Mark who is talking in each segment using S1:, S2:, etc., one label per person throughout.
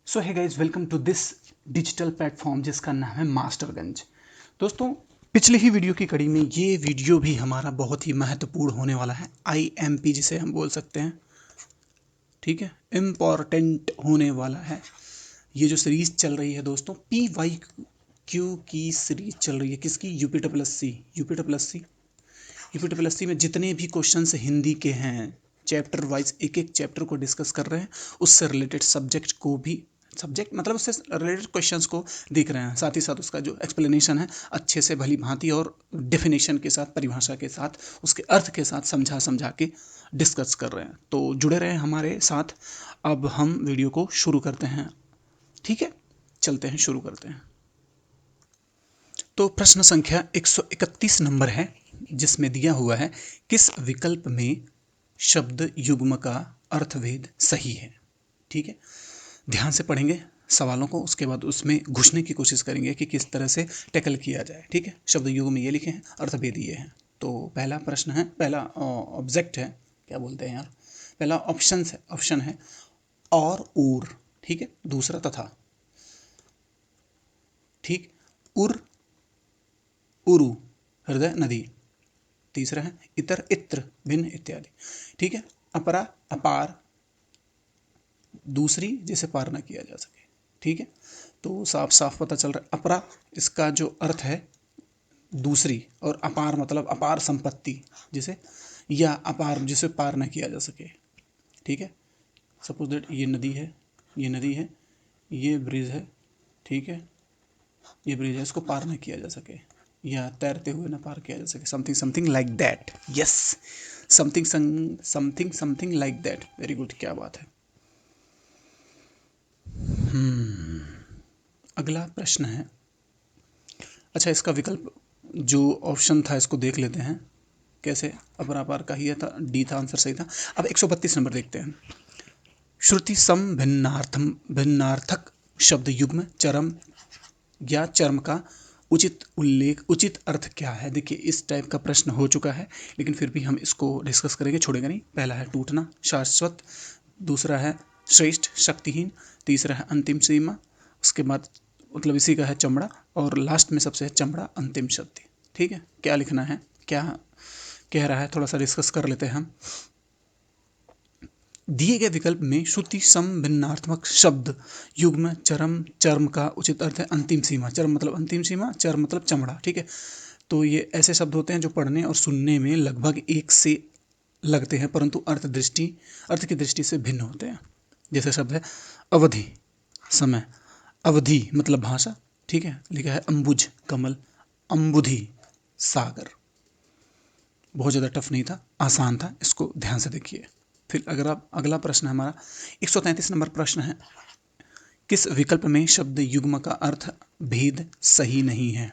S1: सो है guys, welcome to this digital platform जिसका नाम है मास्टरगंज। दोस्तों, पिछले ही वीडियो की कड़ी में ये वीडियो भी हमारा बहुत ही महत्वपूर्ण होने वाला है। IMP जिसे हम बोल सकते हैं, ठीक है, इम्पॉर्टेंट होने वाला है। ये जो सीरीज चल रही है दोस्तों, PYQ की सीरीज चल रही है। किसकी? यूपी प्लस सी। यूपी में जितने भी क्वेश्चंस हिंदी के हैं, चैप्टर वाइज एक एक चैप्टर को डिस्कस कर रहे हैं। उससे रिलेटेड सब्जेक्ट को भी, सब्जेक्ट मतलब उससे रिलेटेड क्वेश्चंस को देख रहे हैं। साथ ही साथ उसका जो एक्सप्लेनेशन है अच्छे से भली भांति और डेफिनेशन के साथ, परिभाषा के साथ, उसके अर्थ के साथ समझा समझा के डिस्कस कर रहे हैं। तो जुड़े रहें हमारे साथ। अब हम वीडियो को शुरू करते हैं। ठीक है, चलते हैं, शुरू करते हैं। तो प्रश्न संख्या 131 नंबर है, जिसमें दिया हुआ है किस विकल्प में शब्द युग्म का अर्थभेद सही है। ठीक है, ध्यान से पढ़ेंगे सवालों को, उसके बाद उसमें घुसने की कोशिश करेंगे कि किस तरह से टैकल किया जाए। ठीक है, शब्द युग्म में ये लिखे हैं, अर्थभेद ये है। तो पहला प्रश्न है, पहला ऑब्जेक्ट है, क्या बोलते हैं यार, पहला ऑप्शन है और उर। ठीक है, दूसरा तथा। ठीक, उर, उरु, हृदय, नदी। तीसरा है इतर, इत्र, भिन्न, इत्यादि। ठीक है, अपरा, अपार, दूसरी जिसे पार न किया जा सके। ठीक है, तो साफ साफ पता चल रहा है अपरा, इसका जो अर्थ है दूसरी, और अपार मतलब अपार संपत्ति, जिसे, या अपार जिसे पार न किया जा सके। ठीक है, सपोज दैट ये नदी है, ये नदी है, ये ब्रिज है। ठीक है, ये ब्रिज है, इसको पार न किया जा सके, या तैरते हुए न पार किया जा सके। Something something like that. Yes, something something something like that. Very good, क्या बात है। अगला प्रश्न है, अच्छा इसका विकल्प जो ऑप्शन था इसको देख लेते हैं कैसे। अपरापार का ही था, डी था, आंसर सही था। अब 132 नंबर देखते हैं। श्रुति सम भिन्नार्थक शब्द युग्म चरम या चर्म का उचित उल्लेख, उचित अर्थ क्या है। देखिए, इस टाइप का प्रश्न हो चुका है, लेकिन फिर भी हम इसको डिस्कस करेंगे, छोड़ेंगे नहीं। पहला है टूटना, शाश्वत। दूसरा है श्रेष्ठ, शक्तिहीन। तीसरा है अंतिम सीमा। उसके बाद मतलब इसी का है चमड़ा, और लास्ट में सबसे है चमड़ा, अंतिम शब्द। ठीक है, क्या लिखना है, क्या कह रहा है, थोड़ा सा डिस्कस कर लेते हैं हम। दिए गए विकल्प में श्रुति सम भिन्नार्थक शब्द युग्म चरम, चर्म का उचित अर्थ है अंतिम सीमा। चर्म मतलब अंतिम सीमा, चर्म मतलब चमड़ा। ठीक है, तो ये ऐसे शब्द होते हैं जो पढ़ने और सुनने में लगभग एक से लगते हैं, परंतु अर्थ की दृष्टि से भिन्न होते हैं। जैसे शब्द है अवधि, समय। अवधि मतलब भाषा। ठीक है, लिखा है अंबुज, कमल। अंबुधि, सागर। बहुत ज़्यादा टफ नहीं था, आसान था, इसको ध्यान से देखिए। फिर अगर आप, अगला प्रश्न है हमारा 133 नंबर प्रश्न है, किस विकल्प में शब्द युग्म का अर्थ भेद सही नहीं है।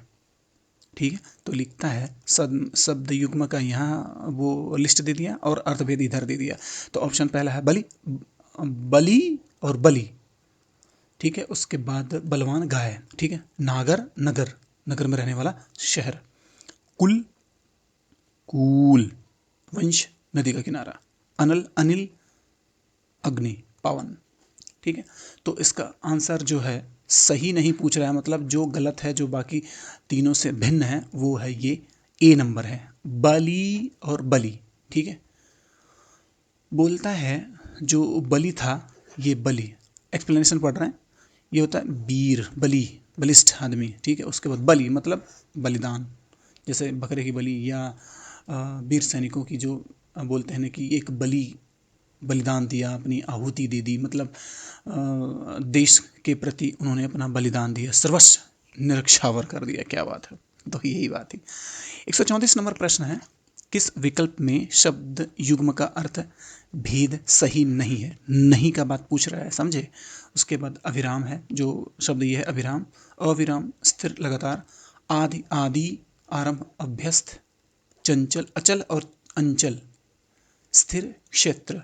S1: ठीक है, तो लिखता है शब्द युग्म का यहाँ वो लिस्ट दे दिया और अर्थभेद इधर दे दिया। तो ऑप्शन पहला है बलि, बलि और बलि। ठीक है, उसके बाद बलवान, गाय। ठीक है, नागर, नगर, नगर में रहने वाला शहर। कुल, कूल, वंश, नदी का किनारा। अनल, अनिल, अग्नि, पावन। ठीक है, तो इसका आंसर जो है सही नहीं पूछ रहा है, मतलब जो गलत है, जो बाकी तीनों से भिन्न है, वो है ये ए नंबर है, बलि और बलि। ठीक है, बोलता है जो बलि था, ये बलि, एक्सप्लेनेशन पढ़ रहे हैं, ये होता है वीर, बलि, बलिष्ठ आदमी। ठीक है, उसके बाद बलि मतलब बलिदान, जैसे बकरे की बलि, या वीर सैनिकों की जो बोलते हैं ना कि एक बलि, बलिदान दिया, अपनी आहुति दे दी, मतलब देश के प्रति उन्होंने अपना बलिदान दिया, सर्वस्व निरक्षावर कर दिया। क्या बात है, तो यही बात थी। 134 नंबर प्रश्न है, किस विकल्प में शब्द युग्म का अर्थ भेद सही नहीं है। नहीं का बात पूछ रहा है, समझे। उसके बाद अविराम है, जो शब्द ये है अविराम, अविराम, स्थिर, लगातार, आदि, आदि, आरंभ, अभ्यस्त, चंचल, अचल और अंचल, स्थिर, क्षेत्र,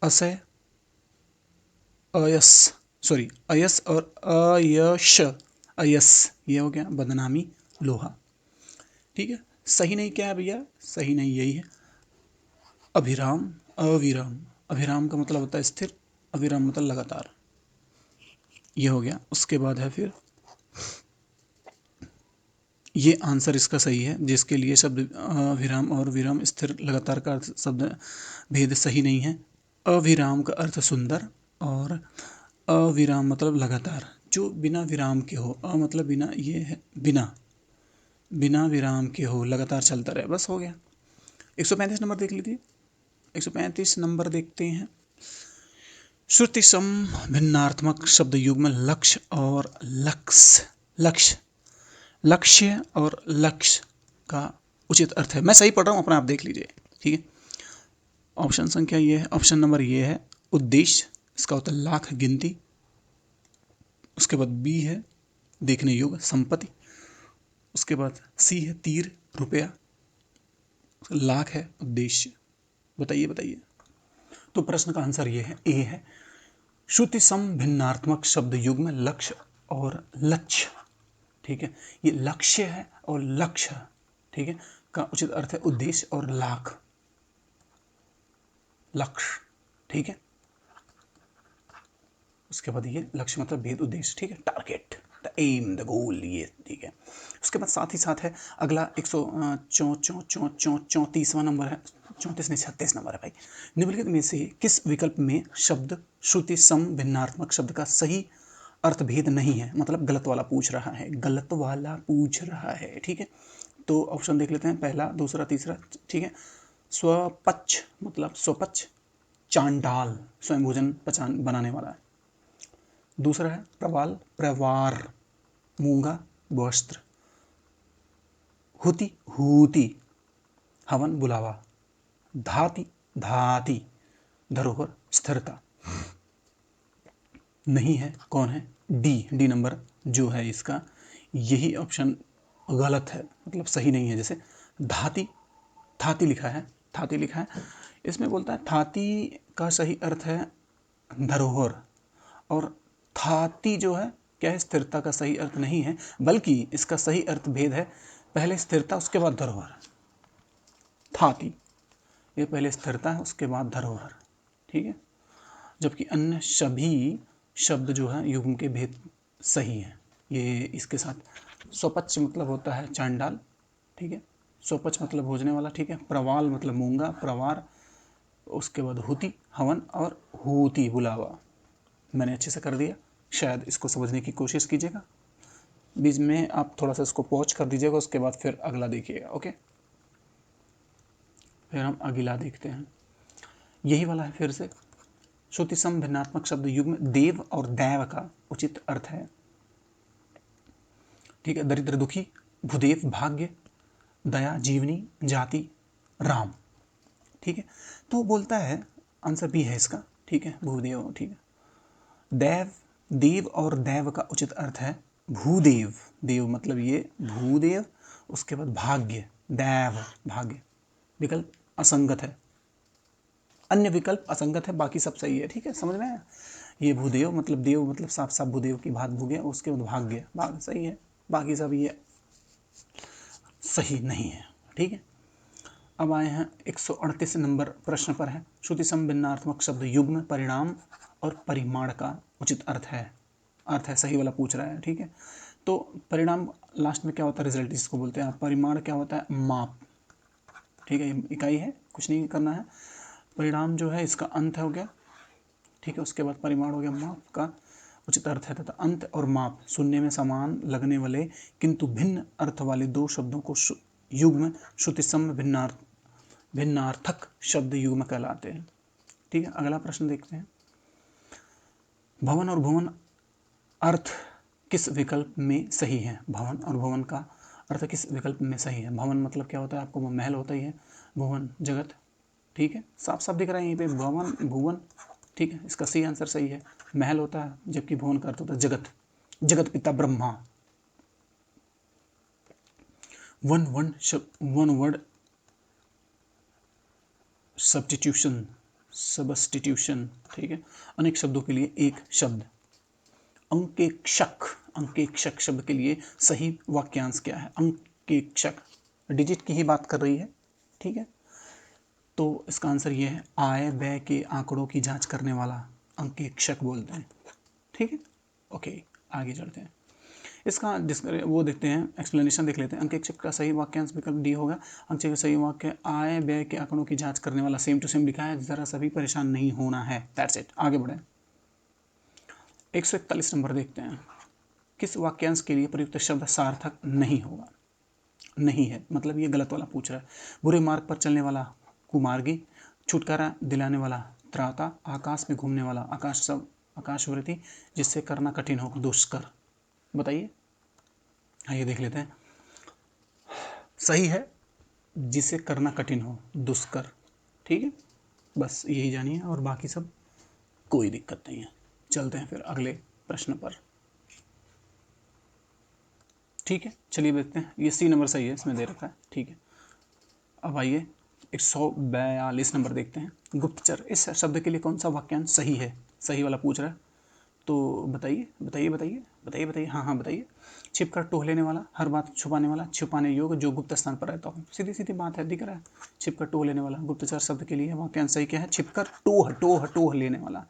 S1: असय, अयस, सॉरी अयस और अयश, अयस, ये हो गया बदनामी, लोहा। ठीक है, सही नहीं क्या है भैया, सही नहीं यही है अभिराम, अविराम। अभिराम का मतलब होता है स्थिर, अविराम मतलब लगातार। ये हो गया। उसके बाद है फिर ये आंसर इसका सही है, जिसके लिए शब्द विराम और विराम स्थिर लगातार का अर्थ शब्द भेद सही नहीं है। अविराम का अर्थ सुंदर और अविराम मतलब लगातार, जो बिना विराम के हो। अ मतलब बिना, ये है बिना, बिना विराम के हो, लगातार चलता रहे, बस हो गया। 135 नंबर देख लीजिए। 135 नंबर देखते हैं। श्रुति सम भिन्नार्थमक शब्द युग्म लक्ष्य और लक्ष्य। लक्ष्य, लक्ष्य और लक्ष्य का उचित अर्थ है। मैं सही पढ़ रहा हूँ, अपना आप देख लीजिए, ठीक है। ऑप्शन संख्या ये है, ऑप्शन नंबर ये है उद्देश्य, इसका होता है लाख गिनती। उसके बाद बी है देखने योग्य संपत्ति। उसके बाद सी है तीर रुपया। लाख है उद्देश्य। बताइए बताइए। तो प्रश्न का आंसर ये है, ए है। श्रुति सम भिन्नार्थमक शब्द युग्म लक्ष्य और लक्ष्य, ठीक है। ये लक्ष्य है और लक्ष्य, ठीक है, का उचित अर्थ है उद्देश्य और लाख, लक्ष्य, ठीक है। उसके बाद ये लक्ष्य मतलब भेद, उद्देश्य, ठीक है, target, the aim, the goal, ये ठीक है। उसके बाद साथ ही साथ है अगला 134वां नंबर है, 34 नहीं 36 नंबर है भाई। निम्नलिखित में से किस विकल्प में शब्द श्रुति सम भिन्नार्थमक शब्द का सही अर्थ भेद नहीं है, मतलब गलत वाला पूछ रहा है, गलत वाला पूछ रहा है, ठीक है। तो ऑप्शन देख लेते हैं, पहला, दूसरा, तीसरा, ठीक है। स्वपच मतलब स्वपच, चांडाल, स्वयं भोजन पचान बनाने वाला है। दूसरा है प्रवाल, प्रवार, मूंगा, वस्त्र। हुति, हूति, हवन, बुलावा। धाति, धाति, धरोहर, स्थिरता। नहीं है, कौन है? डी, डी नंबर जो है इसका, यही ऑप्शन गलत है, मतलब सही नहीं है। जैसे धाति, थाती लिखा है, थाती लिखा है, इसमें बोलता है थाती का सही अर्थ है धरोहर, और थाती जो है क्या है, स्थिरता का सही अर्थ नहीं है, बल्कि इसका सही अर्थ भेद है, पहले स्थिरता उसके बाद धरोहर। थाती, ये पहले स्थिरता है उसके बाद धरोहर, ठीक है। जबकि अन्य सभी शब्द जो है युग्म के भेद सही है। ये इसके साथ स्वपच मतलब होता है चांडाल, ठीक है, स्वपच मतलब भोजने वाला, ठीक है। प्रवाल मतलब मूंगा, प्रवार, उसके बाद हुति, हवन, और हूति, बुलावा। मैंने अच्छे से कर दिया, शायद इसको समझने की कोशिश कीजिएगा, बीच में आप थोड़ा सा इसको पॉज कर दीजिएगा, उसके बाद फिर अगला देखिएगा, ओके। फिर हम अगला देखते हैं, यही वाला है फिर से। श्रुति सम भिन्नात्मक शब्द युग्म देव और दैव का उचित अर्थ है, ठीक है। दरिद्र, दुखी, भूदेव, भाग्य, दया, जीवनी, जाति, राम, ठीक है। तो बोलता है आंसर बी है इसका, ठीक है, भूदेव, ठीक है। देव, देव और दैव का उचित अर्थ है भूदेव, देव मतलब ये भूदेव, उसके बाद भाग्य, दैव, भाग्य। विकल्प असंगत है, अन्य विकल्प असंगत है, बाकी सब सही है, ठीक है, समझ में आया। ये भूदेव मतलब देव मतलब साफ साफ भूदेव की भात भूगे, उसके बाद भाग्य, भाग सही है, बाकी सब ये सही नहीं है, ठीक है। अब आए हैं 138 नंबर प्रश्न पर है। श्रुति सम भिन्नार्थमक शब्द युग्म परिणाम और परिमाण का उचित अर्थ है, अर्थ है सही वाला पूछ रहा है, ठीक है। तो परिणाम लास्ट में क्या होता है, रिजल्ट जिसको बोलते हैं। परिमाण क्या होता है, माप, ठीक है, इकाई है, कुछ नहीं करना है। परिणाम जो है इसका अंत हो गया, ठीक है। उसके बाद परिमाण हो गया माप का उचित अर्थ है, तथा अंत और माप सुनने में समान लगने वाले किंतु भिन्न अर्थ वाले दो शब्दों को युग्म श्रुति सम भिन्नार्थक शब्द युग्म कहलाते हैं, ठीक है। अगला प्रश्न देखते हैं। भवन और भुवन अर्थ किस विकल्प में सही है? भवन और भुवन का अर्थ किस विकल्प में सही है? भवन मतलब क्या होता है, आपको महल होता ही है, भुवन जगत, ठीक है, साफ साफ दिख रहा है यहीं पे, भवन भुवन, ठीक है। इसका सही आंसर सही है, महल होता है, जबकि भुवन का अर्थ होता है जगत, जगत पिता ब्रह्मा। वन वर्ड सबस्टिट्यूशन, ठीक है, अनेक शब्दों के लिए एक शब्द। अंकेक्षक, अंकेक्षक शब्द के लिए सही वाक्यांश क्या है? अंकेक्षक डिजिट की ही बात कर रही है, ठीक है। तो इसका आंसर ये है, आय व्यय के आंकड़ों की जांच करने वाला अंकेक्षक बोलते हैं, ठीक है। ओके, आगे चलते हैं। इसका वो देखते हैं, एक्सप्लेनेशन देख लेते हैं। अंक 1 का सही वाक्यांश विकल्प डी होगा। अंक 6 का सही वाक्य आय व्यय के आंकड़ों की जांच करने वाला सेम टू सेम लिखा है, जरा सभी परेशान नहीं होना है, दैट्स इट। आगे बढ़े, 141 नंबर देखते हैं। किस वाक्यांश के लिए प्रयुक्त शब्द सार्थक नहीं होगा? नहीं है मतलब ये गलत वाला पूछ रहा है। बुरे मार्ग पर चलने वाला कुमार्गी, छुटकारा दिलाने वाला त्राता, आकाश में घूमने वाला आकाशवृत्ति, जिससे करना कठिन हो दुष्कर। बताइए, आइए देख लेते हैं। सही है जिसे करना कठिन हो, दुष्कर। ठीक है, बस यही जानिए और बाकी सब कोई दिक्कत नहीं है। चलते हैं फिर अगले प्रश्न पर। ठीक है, चलिए देखते हैं। ये सी नंबर सही है, इसमें दे रखा है। ठीक है, अब आइए 142 नंबर देखते हैं। गुप्तचर, इस शब्द के लिए कौन सा वाक्यांश सही है? सही वाला पूछ रहा है, तो बताइए बताइए बताइए बताइए बताइए। हाँ हाँ बताइए। छिपकर टोह लेने वाला, हर बात छुपाने वाला, छुपाने योग्य, जो गुप्त स्थान पर रहता हो। सीधी सीधी बात है, दिख रहा है। छिपकर टोह लेने वाला, गुप्तचर शब्द के लिए वाक्यांश सही क्या है? छिपकर टोह टोह टोह लेने वाला।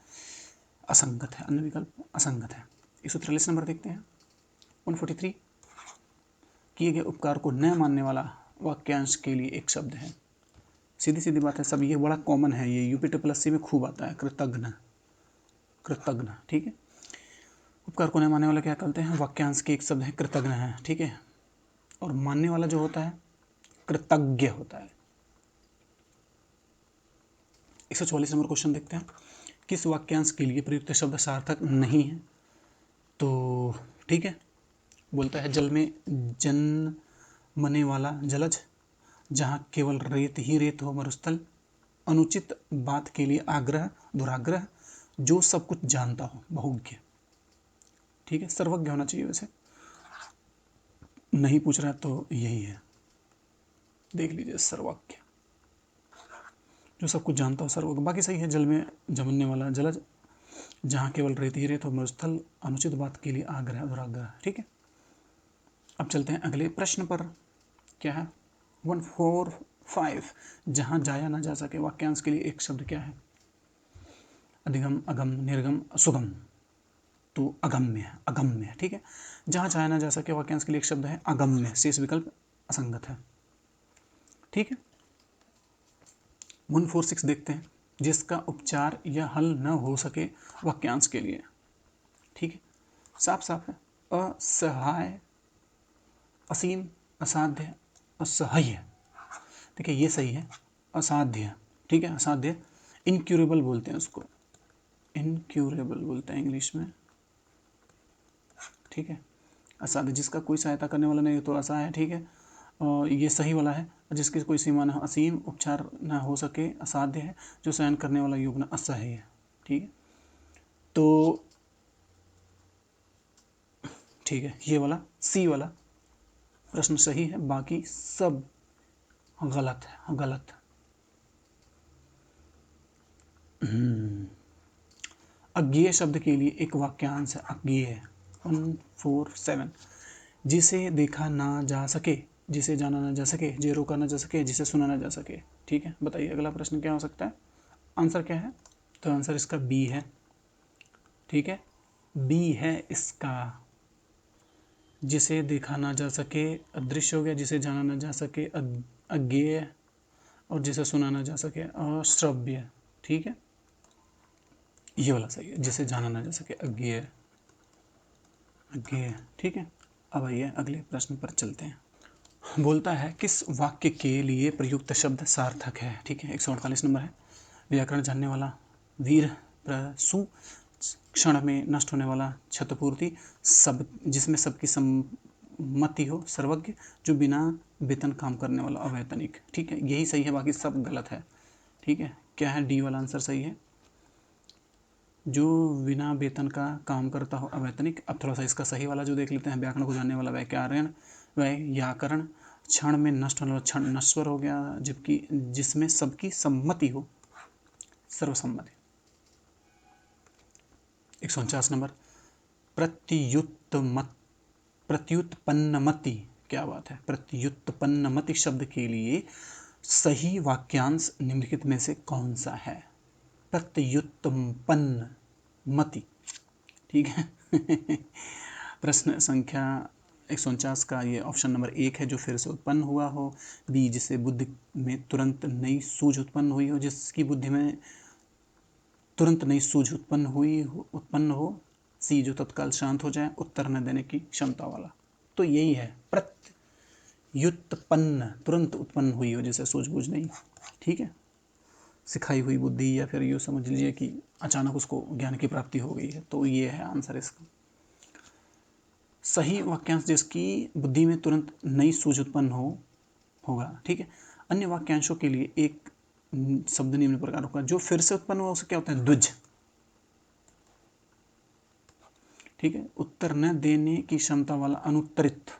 S1: असंगत है, अन्य विकल्प असंगत है। 143 नंबर देखते हैं। 143, किए गए उपकार को न मानने वाला वाक्यांश के लिए एक शब्द है। सीधी सीधी बात है, सब ये बड़ा कॉमन है, ये यूपी ट्रिपल एससी में खूब आता है, कृतज्ञ। कृतज्ञ, ठीक है। उपकार को न मानने वाला क्या कहते हैं? वाक्यांश के एक शब्द है कृतज्ञ है, ठीक है। और मानने वाला जो होता है कृतज्ञ होता है। 144 नंबर क्वेश्चन देखते हैं। किस वाक्यांश के लिए प्रयुक्त शब्द सार्थक नहीं है? तो ठीक है, बोलता है जल में जन्मने वाला जलज, जहाँ केवल रेत ही रेत हो मरुस्थल, अनुचित बात के लिए आग्रह दुराग्रह, जो सब कुछ जानता हो बहुज्ञ। ठीक है, सर्वज्ञ होना चाहिए वैसे, नहीं पूछ रहा है तो यही है, देख लीजिए। सर्वज्ञ, जो सब कुछ जानता हो, सर्वज्ञ। बाकी सही है। जल में जमने वाला जलज, जहाँ केवल रेत ही रेत हो मरुस्थल, अनुचित बात के लिए आग्रह दुराग्रह। ठीक है, अब चलते हैं अगले प्रश्न पर। क्या है? 145, जहाँ जाया ना जा सके, वाक्यांश के लिए एक शब्द क्या है? अधिगम, अगम, निर्गम, सुगम। तो अगम्य है, अगम्य है। ठीक है, जहाँ जाया ना जा सके, वाक्यांश के लिए एक शब्द है अगम्य। शेष विकल्प असंगत है। ठीक है, 146 देखते हैं। जिसका उपचार या हल न हो सके, वाक्यांश के लिए। ठीक है, साफ साफ है। असहाय, असीम, असाध्य, असह्य। देखिए ये सही है, असाध्य। ठीक है, असाध्य, इनक्यूरेबल बोलते हैं उसको, इनक्यूरेबल बोलते हैं इंग्लिश में। ठीक है, असाध्य, जिसका कोई सहायता करने वाला नहीं तो असहाय। ठीक है, ये सही वाला है। जिसकी कोई सीमा न, असीम, उपचार न हो सके, असाध्य है। जो सहन करने वाला योग न, असह्य है। ठीक है, तो ठीक है, ये वाला सी वाला प्रश्न सही है, बाकी सब गलत है, गलत। अज्ञेय शब्द के लिए एक वाक्यांश है अज्ञेय। 147, जिसे देखा ना जा सके, जिसे जाना ना जा सके, जिसे रोका ना जा सके, जिसे सुना ना जा सके। ठीक है, बताइए अगला प्रश्न क्या हो सकता है? आंसर क्या है? तो आंसर इसका बी है। ठीक है, बी है इसका। जिसे देखा ना जा सके अदृश्य हो गया, जिसे जाना ना जा सके अज्ञेय, और जिसे सुना ना जा सके अश्रव्य। ठीक है, ये वाला सही है, जिसे जाना ना जा सके अज्ञेय, अज्ञेय। ठीक है, अब आइए अगले प्रश्न पर चलते हैं। बोलता है किस वाक्य के लिए प्रयुक्त शब्द सार्थक है? ठीक है, 148 नंबर है। व्याकरण जानने वाला वीर प्रसू, क्षण में नष्ट होने वाला क्षतपूर्ति, सब जिसमें सबकी सम्मति हो सर्वज्ञ, जो बिना वेतन काम करने वाला अवैतनिक। ठीक है, यही सही है, बाकी सब गलत है। ठीक है, क्या है? डी वाला आंसर सही है, जो बिना वेतन का काम करता हो अवैतनिक। अब थोड़ा सा इसका सही वाला जो देख लेते हैं। व्याकरण को जानने वाला व्याकरण, व्याकरण, क्षण में नष्ट होने वाला क्षण नश्वर हो गया, जबकि जिसमें सबकी सम्मति हो सर्वसम्मति। 149 नंबर, प्रत्युत्पन्नमति, क्या बात है? प्रत्युत्पन्नमति शब्द के लिए सही वाक्यांश निम्नलिखित में से कौन सा है? प्रत्युत्पन्नमति। ठीक है। प्रश्न संख्या 149 का ये ऑप्शन नंबर 1 है, जो फिर से उत्पन्न हुआ हो। बी, जिससे बुद्धि में तुरंत नई सूझ उत्पन्न हुई हो, जिसकी बुद्धि में तुरंत नई सूझ उत्पन्न हो। सी, जो तत्काल शांत हो जाए, उत्तर न देने की क्षमता वाला। तो यही है, प्रत्युत्पन्न, तुरंत उत्पन्न हुई हो, जैसे सूझबूझ नहीं। ठीक है, सिखाई हुई बुद्धि, या फिर यूँ समझ लीजिए कि अचानक उसको ज्ञान की प्राप्ति हो गई है। तो ये है आंसर इसका। सही वाक्यांश जिसकी बुद्धि में तुरंत नई सूझ उत्पन्न होगा। ठीक है। अन्य वाक्यांशों के लिए एक शब्द निम्न प्रकार होगा। जो फिर से उत्पन्न हुआ उसे क्या होता है? द्विज। ठीक है। उत्तर न देने की क्षमता वाला अनुत्तरित।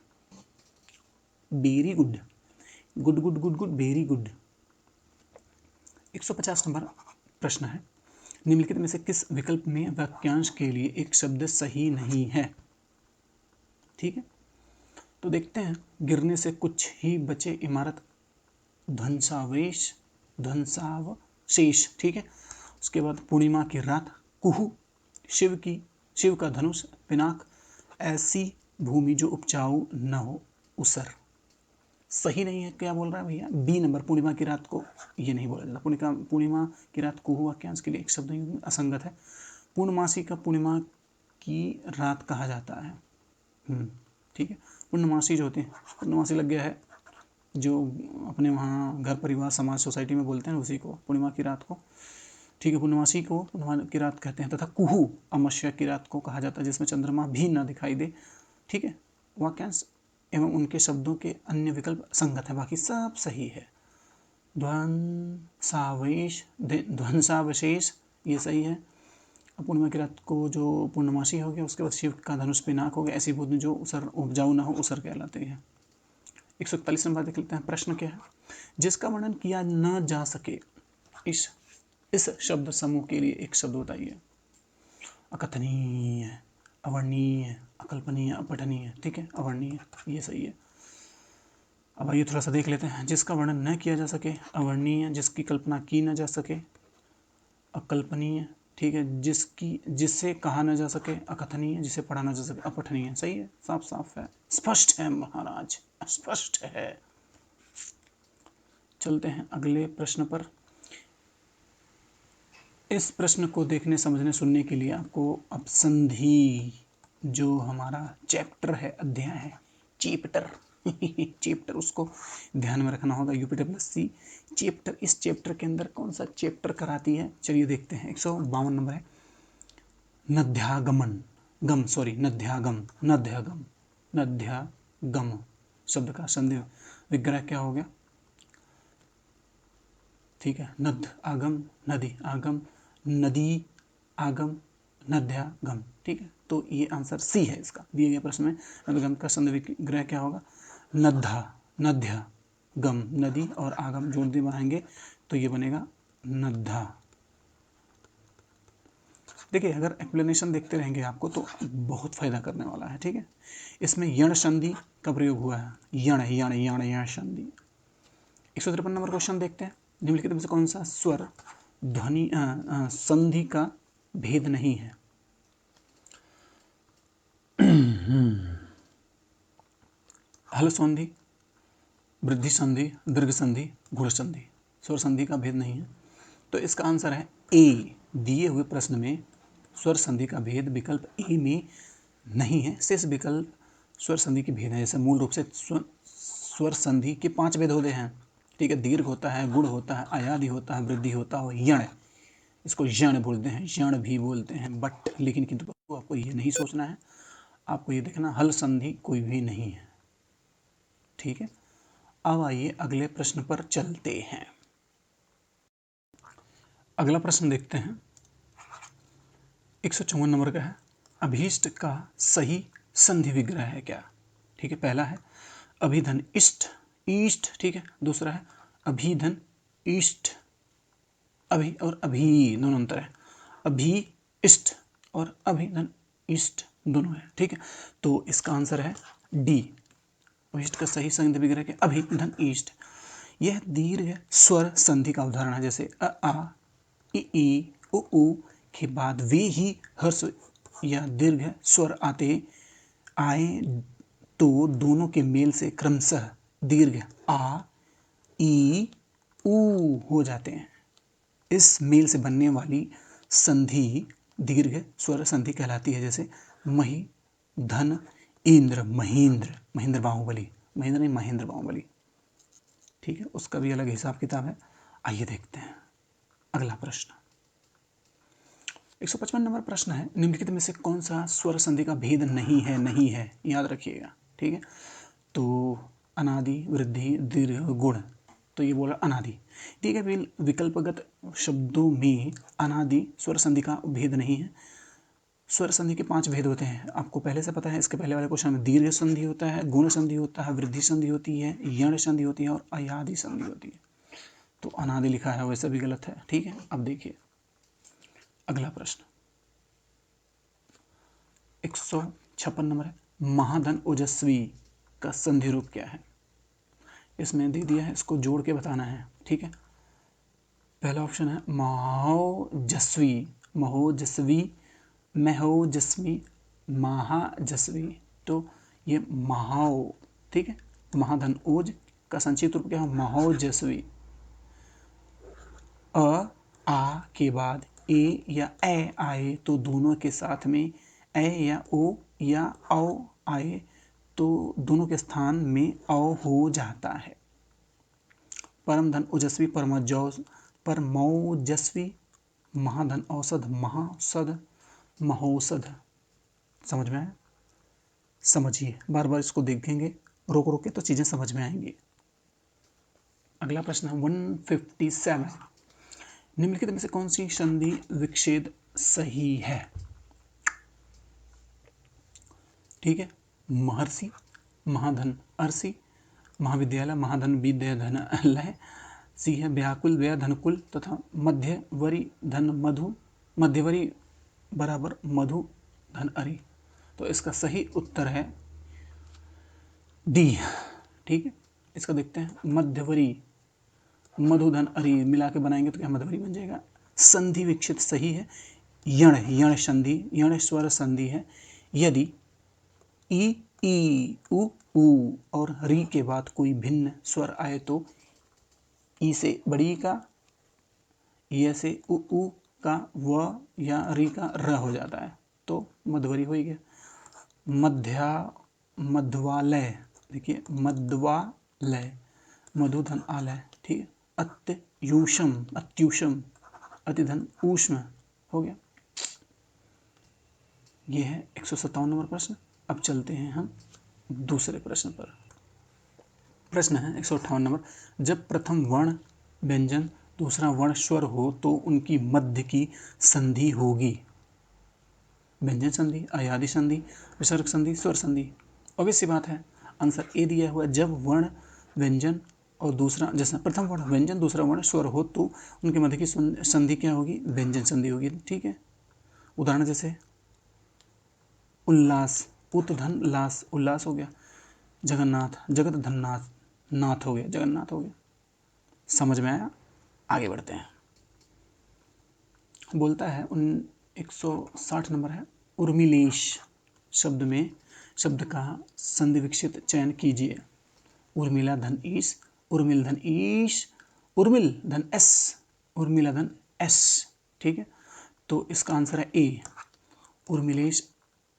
S1: Very good, good good good good, very good. 150 number प्रश्न है, निम्नलिखित में से किस विकल्प में वाक्यांश के लिए एक शब्द सही नहीं है? ठीक है, तो देखते हैं। गिरने से कुछ ही बचे इमारत ध्वंसावशेष। ठीक है। उसके बाद पूर्णिमा की रात, कुहू, शिव का धनुष, पिनाक, ऐसी भूमि जो उपजाऊ न हो, उसर। सही नहीं है, क्या बोल रहा है भैया? बी नंबर, पूर्णिमा की रात को ये नहीं बोला जाता। पूर्णिमा की रात कुहू वाक्यांश के लिए एक शब्द असंगत है। पूर्णमासी का पूर्णिमा की रात कहा जाता है। ठीक है। पूर्णमासी जो होती है, पूर्णमासी लग गया है, जो अपने वहाँ घर परिवार समाज सोसाइटी में बोलते हैं उसी को, पूर्णिमा की रात को। ठीक है, पूर्णमासी को पूर्णिमा की रात कहते हैं। तथा कुहू अमावस्या की रात को कहा जाता है, जिसमें चंद्रमा भी न दिखाई दे। ठीक है। वाक्यांश एवं उनके शब्दों के अन्य विकल्प संगत है, बाकी सब सही है। ध्वंसावशेष ये सही है। पूर्णिमा की रात को जो पूर्णमासी हो गया, उसके बाद शिव का धनुष पिनाक हो गया, ऐसी बुद्धि जो उसर उपजाऊ ना हो, उसर कहलाती है। 141 नंबर देख लेते हैं। प्रश्न क्या है? जिसका वर्णन किया न जा सके, इस शब्द समूह के लिए एक शब्द बताइए। अकथनीय, अवर्णनीय, अकल्पनीय, अपठनीय। ठीक है, अवर्णनीय ये सही है। अब आइए थोड़ा सा देख लेते हैं। जिसका वर्णन न किया जा सके, अवर्णनीय। जिसकी कल्पना की न जा सके, अकल्पनीय। ठीक है। जिससे कहा न जा सके, अकथनीय। जिसे पढ़ा न जा सके, अपठनीय। सही है, साफ साफ है, स्पष्ट है महाराज, स्पष्ट है। चलते हैं अगले प्रश्न पर। इस प्रश्न को देखने, समझने, सुनने के लिए आपको अब संधि, जो हमारा चैप्टर है, अध्याय है, चैप्टर चैप्टर, उसको ध्यान में रखना होगा। यूपीटर प्लस सी चैप्टर। इस चैप्टर के अंदर कौन सा चैप्टर कराती है, चलिए देखते हैं। 152 नंबर है, नध्यागमन, नध्यागम, नध्यागम शब्द का संधि विग्रह क्या हो गया? ठीक है, नद आगम, नदी आगम, नदी आगम, नध्यागम। ठीक है, तो ये आंसर सी है इसका, दिए गए प्रश्न में। नदगम का संधि विग्रह क्या होगा? नध्या गम, नदी और आगम जोड़ दे बनाएंगे तो ये बनेगा नद्धा। देखिए, अगर एक्सप्लेनेशन देखते रहेंगे आपको तो बहुत फायदा करने वाला है। ठीक है, इसमें यण संधि का प्रयोग हुआ है, यण संधि। 153 नंबर क्वेश्चन देखते हैं। निम्नलिखित में से कौन सा स्वर ध्वनि संधि का भेद नहीं है? हल संधि, वृद्धि संधि, दीर्घ संधि, गुण संधि। स्वर संधि का भेद नहीं है, तो इसका आंसर है ए। दिए हुए प्रश्न में स्वर संधि का भेद विकल्प ए में नहीं है। शेष विकल्प स्वर संधि के भेद है। जैसे मूल रूप से स्वर संधि के 5 भेद होते हैं। ठीक है, दीर्घ होता है, गुण होता है, आयादि होता है, वृद्धि होता है, और यण, इसको यण बोलते हैं, यण भी बोलते हैं। बट लेकिन किंतु आपको ये नहीं सोचना है, आपको ये देखना हल संधि कोई भी नहीं है। ठीक है, अब आइए अगले प्रश्न पर चलते हैं। अगला प्रश्न देखते हैं, 154 नंबर का है। अभीष्ट का सही संधि विग्रह है क्या? ठीक है, पहला है अभिधन इष्ट, ईष्ट। ठीक है, दूसरा है अभिधन इष्ट, अभि और अभी दोनों अंतर है। अभी इष्ट और अभिधन इष्ट दोनों है। ठीक है, तो इसका आंसर है डी। अभिष्ट का सही संधि विग्रह के अभिधन इष्ट। यह दीर्घ स्वर संधि का उदाहरण है। जैसे अ आ, इ ऊ के बाद वे ही हर्ष या दीर्घ स्वर आए तो दोनों के मेल से क्रमशः दीर्घ आ, ई, ऊ हो जाते हैं। इस मेल से बनने वाली संधि दीर्घ स्वर संधि कहलाती है। जैसे मही, धन, इंद्र, महेंद्र, महेंद्र बाहुबली, महेंद्र नहीं महेंद्र बाहुबली। ठीक है, उसका भी अलग हिसाब किताब है। आइए देखते हैं अगला प्रश्न। 155 नंबर प्रश्न है, निम्नलिखित में से कौन सा स्वर संधि का भेद नहीं है, याद रखिएगा। ठीक है, तो अनादि, वृद्धि, दीर्घ, गुण, तो ये बोला अनादि। ठीक है, विकल्पगत शब्दों में अनादि स्वर संधि का भेद नहीं है। स्वर संधि के 5 भेद होते हैं, आपको पहले से पता है। इसके पहले वाले क्वेश्चन में दीर्घ संधि होता है, गुण संधि होता है, वृद्धि संधि होती है, यण संधि होती है और अयादि संधि होती है। तो अनादि लिखा है, वैसे भी गलत है। ठीक है, अब देखिए अगला प्रश्न 156 नंबर है, महाधन ओजस्वी का संधि रूप क्या है? इसमें दे दिया है, इसको जोड़ के बताना है। ठीक है, पहला ऑप्शन है महोजस्वी, महोजस्वी, महोजस्वी, महाजस्वी। तो ये महाओ, ठीक है, महाधन ओज का संक्षिप्त रूप क्या है? महोजस्वी। अ, आ के बाद ए या ए आए तो दोनों के साथ में ए या ओ या औ आए तो दोनों के स्थान में औ हो जाता है। परमधन ओजस्वी, परमौजस्वी, महाधन औषध, महासद, महोषध। समझ में आया? समझिए, बार बार इसको देखेंगे रोक रोक के तो चीजें समझ में आएंगी। अगला प्रश्न है 157, निम्नलिखित में से कौन सी संधि विच्छेद सही है? ठीक है, महर्षि, महाधन अर्षि, महाविद्यालय, महाधन विद्या धन लय, सी है व्याकुल, व्यय धनकुल तथा मध्यवरी धन मधु, मध्यवरी बराबर मधु धन अरि। तो इसका सही उत्तर है डी। ठीक है, इसका देखते हैं, मध्यवरी, मधुधन अरि मिला के बनाएंगे तो क्या मध्यवरी बन जाएगा। संधि विच्छेद सही है। यण, यण संधि, यण स्वर संधि है। यदि ई, उ, ऊ और री के बाद कोई भिन्न स्वर आए तो ई से बड़ी का, य से उ का, व या री का र हो जाता है तो मध्यवरी हो ही गया। मध्वालय, देखिए मध्वालय, मधुधन आलय। ठीक है, अत्यूषम, अत्यूषम, अतिधन ऊष्म हो गया। ये है 157 नंबर प्रश्न। अब चलते हैं हम दूसरे प्रश्न पर। प्रश्न है 158 नंबर, जब प्रथम वर्ण व्यंजन दूसरा वर्ण स्वर हो तो उनकी मध्य की संधि होगी। व्यंजन संधि, अयादि संधि, विसर्ग संधि, स्वर संधि। ऑब्वियस सी बात है, आंसर ए दिया हुआ है। जब वर्ण व्यंजन और दूसरा, जैसे प्रथम वर्ण व्यंजन दूसरा वर्ण स्वर हो तो उनके मध्य की संधि क्या होगी? व्यंजन संधि होगी। ठीक है, उदाहरण जैसे उल्लास, उत धन लास, उल्लास हो गया। जगन्नाथ, जगत धननाथ, नाथ हो गया, जगन्नाथ हो गया। समझ में आया? आगे बढ़ते हैं। बोलता है 160 नंबर है, उर्मिलेश शब्द में शब्द का संधि विच्छेद चयन कीजिए। उर्मिला धन ईश, उर्मिल धन ईश, उर्मिल धन एस, उर्मिला धन एस। ठीक है, तो इसका आंसर है ए। उर्मिलेश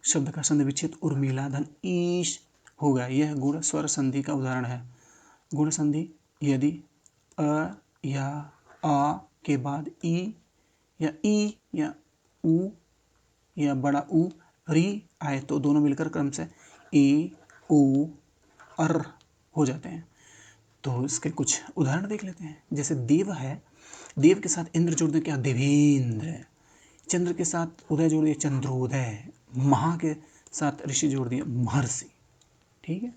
S1: शब्द का संधि विच्छेद उर्मिला धन ईश होगा। यह गुण स्वर संधि का उदाहरण है। गुण संधि, यदि अ या आ के बाद ई या उ या बड़ा उ री आए तो दोनों मिलकर क्रम से ए, ओ, अर हो जाते हैं। तो इसके कुछ उदाहरण देख लेते हैं। जैसे देव है, देव के साथ इंद्र जोड़ दें, क्या? देवेंद्र। चंद्र के साथ उदय जोड़ दिए, चंद्रोदय। महा के साथ ऋषि जोड़ दिए, महर्षि। ठीक है,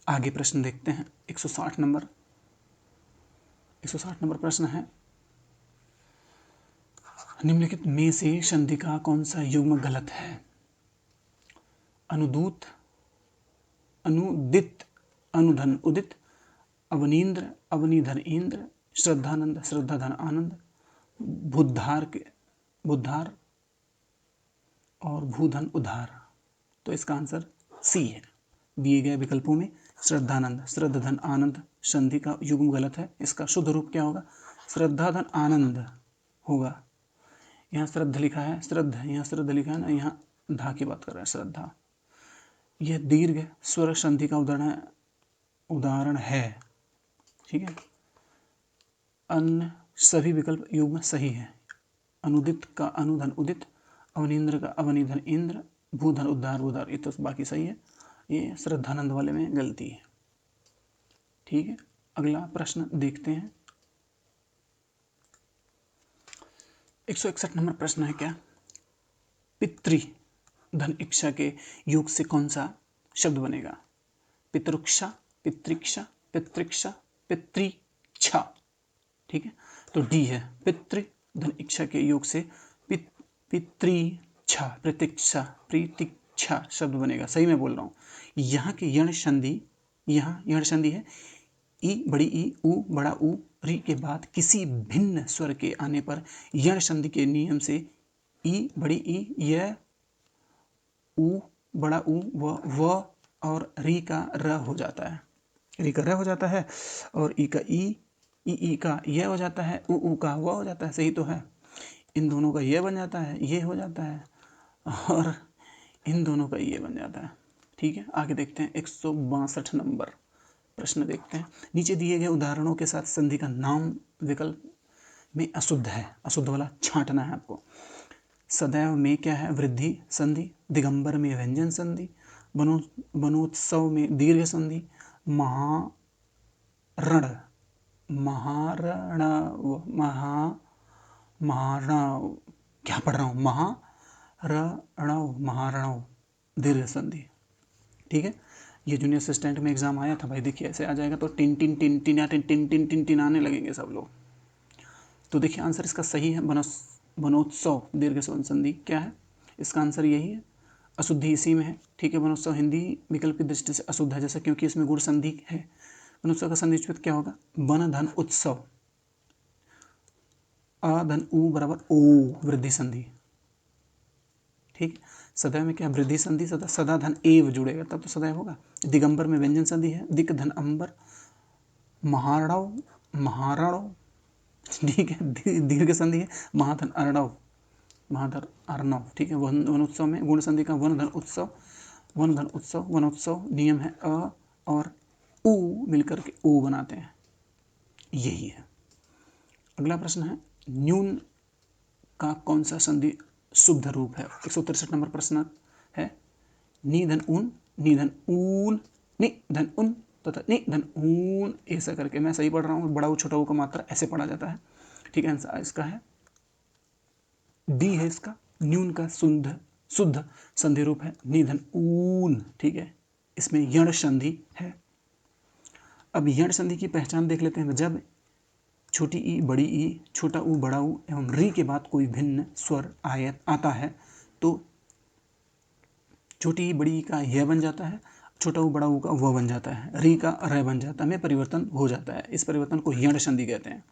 S1: आगे प्रश्न देखते हैं 160 नंबर। 160 नंबर प्रश्न है, निम्नलिखित में से संधि का कौन सा युग्म गलत है? अनुदूत, अनुदित, अनुधन उदित, अवनीन्द्र, अवनीधन इंद्र, श्रद्धानंद, श्रद्धाधन आनंद, बुद्धार और भूधन उद्धार। तो इसका आंसर सी है। दिए गए विकल्पों में श्रद्धानंद, श्रद्ध धन आनंद, संधि का युग्म गलत है। इसका शुद्ध रूप क्या होगा? श्रद्धा धन आनंद होगा। यहाँ श्रद्ध लिखा है, श्रद्ध, यहाँ श्रद्ध लिखा है ना, यहाँ धा की बात कर रहा है, श्रद्धा। यह दीर्घ स्वर संधि का उदाहरण है। ठीक है, अन्य सभी विकल्प युग्म सही है। अनुदित का अनुधन उदित, अवनींद्र का अवनिधन इंद्र, भूधन उद्धार उदार, ये तो बाकी सही है। ये श्रद्धानंद वाले में गलती है। ठीक है, अगला प्रश्न देखते हैं। 161 नंबर प्रश्न है क्या? पितृ धन इच्छा के योग से कौन सा शब्द बनेगा? पितृक्षा, पितृक्षा, पितृक्षा, पितृच्छा। ठीक है, तो डी है। पितृ धन इच्छा के योग से पितृच्छा, प्रतीक्षा, प्रीतिक्षा शब्द बनेगा। सही मैं बोल रहा हूँ। यहाँ की यण संधि, यहाँ यण संधि है। ई बड़ी ई, उ बड़ा उ, री के बाद किसी भिन्न स्वर के आने पर यण संधि के नियम से ई बड़ी ई, य, उ बड़ा उ, व और री का र हो जाता है। री का र हो जाता है और ई का ई का य हो जाता है, उ का व हो जाता है। सही तो है। इन दोनों का ये बन जाता है, ये हो जाता है, और इन दोनों का ये बन जाता है। ठीक है, आगे देखते हैं। 162 नंबर प्रश्न देखते हैं। नीचे दिए गए उदाहरणों के साथ संधि का नाम विकल्प में अशुद्ध है। अशुद्ध वाला छांटना है आपको। सदैव में क्या है? वृद्धि संधि। दिगंबर में व्यंजन संधि। बनोत्सव में दीर्घ संधि। महारण, महारणव, क्या पढ़ रहा हूँ? महारणव दीर्घ संधि। ठीक है, ये जूनियर असिस्टेंट में एग्जाम आया था भाई। देखिए ऐसे आ जाएगा तो टिन टिन टिन टिन या tin tin tin tin tin आने लगेंगे सब लोग। तो देखिए आंसर इसका सही है। बनोत्सव दीर्घ संधि क्या है? इसका आंसर यही है। अशुद्धि इसी में है। ठीक है, बनोत्सव हिंदी विकल्प की दृष्टि से अशुद्ध है, जैसा क्योंकि इसमें गुण संधि है। बनोत्सव का संधि क्या होगा? वन धन उत्सव, अ धन उ बराबर ओ, वृद्धि संधि। ठीक, सदैव में क्या? वृद्धि संधि। सदा धन एव जुड़ेगा तब तो सदैव होगा। दिगंबर में व्यंजन संधि है। दिक धन अंबर, महारणव, महारणव। ठीक है, दीर्घ संधि है। महाधन अर्णव, महाधर अर्णव। ठीक है, वनोत्सव में गुण संधि का वन धन उत्सव, वन धन उत्सव। वनोत्सव नियम है अ और उ मिलकर के ओ बनाते हैं। यही है। अगला प्रश्न है, न्यून का कौन सा संधि शुद्ध रूप है? 163 नंबर प्रश्न है। नी धन ऊन, नी धन ऊन, नि धन उन तथा नि धन ऊन, ऐसा करके मैं सही पढ़ रहा हूँ। बड़ा ऊ छोटा ऊ का मात्रा ऐसे पढ़ा जाता है। ठीक है, आंसर इसका है डी है। इसका न्यून का शुद्ध संधि रूप है नि धन ऊन। ठीक है, इसमें यण संधि है। अब यण संधि की पहचान देख लेते हैं। जब छोटी ई बड़ी ई, छोटा ऊ बड़ा ऊ एवं री के बाद कोई भिन्न स्वर आता है तो छोटी ई बड़ी ई का यह बन जाता है, छोटा ऊ बड़ा ऊ का वह बन जाता है, री का र बन जाता है, में परिवर्तन हो जाता है। इस परिवर्तन को यण संधि कहते हैं।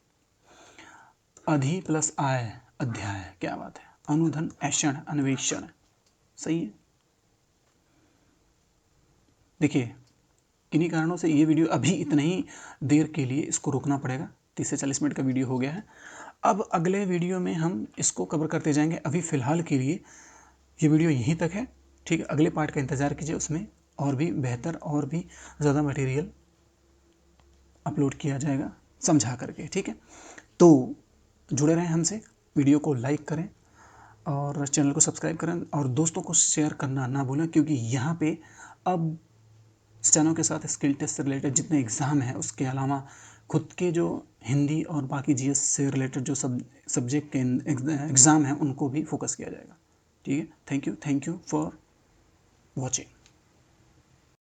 S1: अधि प्लस आय, अध्याय, क्या बात है। अनुधन ऐषण, अन्वेषण। सही है। देखिए किन्हीं कारणों से ये वीडियो अभी इतने ही देर के लिए इसको रोकना पड़ेगा। 30 से 40 मिनट का वीडियो हो गया है। अब अगले वीडियो में हम इसको कवर करते जाएंगे। अभी फ़िलहाल के लिए ये वीडियो यहीं तक है। ठीक है, अगले पार्ट का इंतज़ार कीजिए। उसमें और भी बेहतर और भी ज़्यादा मटेरियल अपलोड किया जाएगा समझा करके। ठीक है, तो जुड़े रहें हमसे। वीडियो को लाइक करें और चैनल को सब्सक्राइब करें और दोस्तों को शेयर करना ना भूलें, क्योंकि यहाँ पे अब स्टेनो के साथ स्किल टेस्ट से रिलेटेड जितने एग्ज़ाम हैं उसके अलावा खुद के जो हिंदी और बाकी जीएस से रिलेटेड जो सब्जेक्ट के एग्ज़ाम हैं उनको भी फोकस किया जाएगा। ठीक है, थैंक यू फॉर वॉचिंग।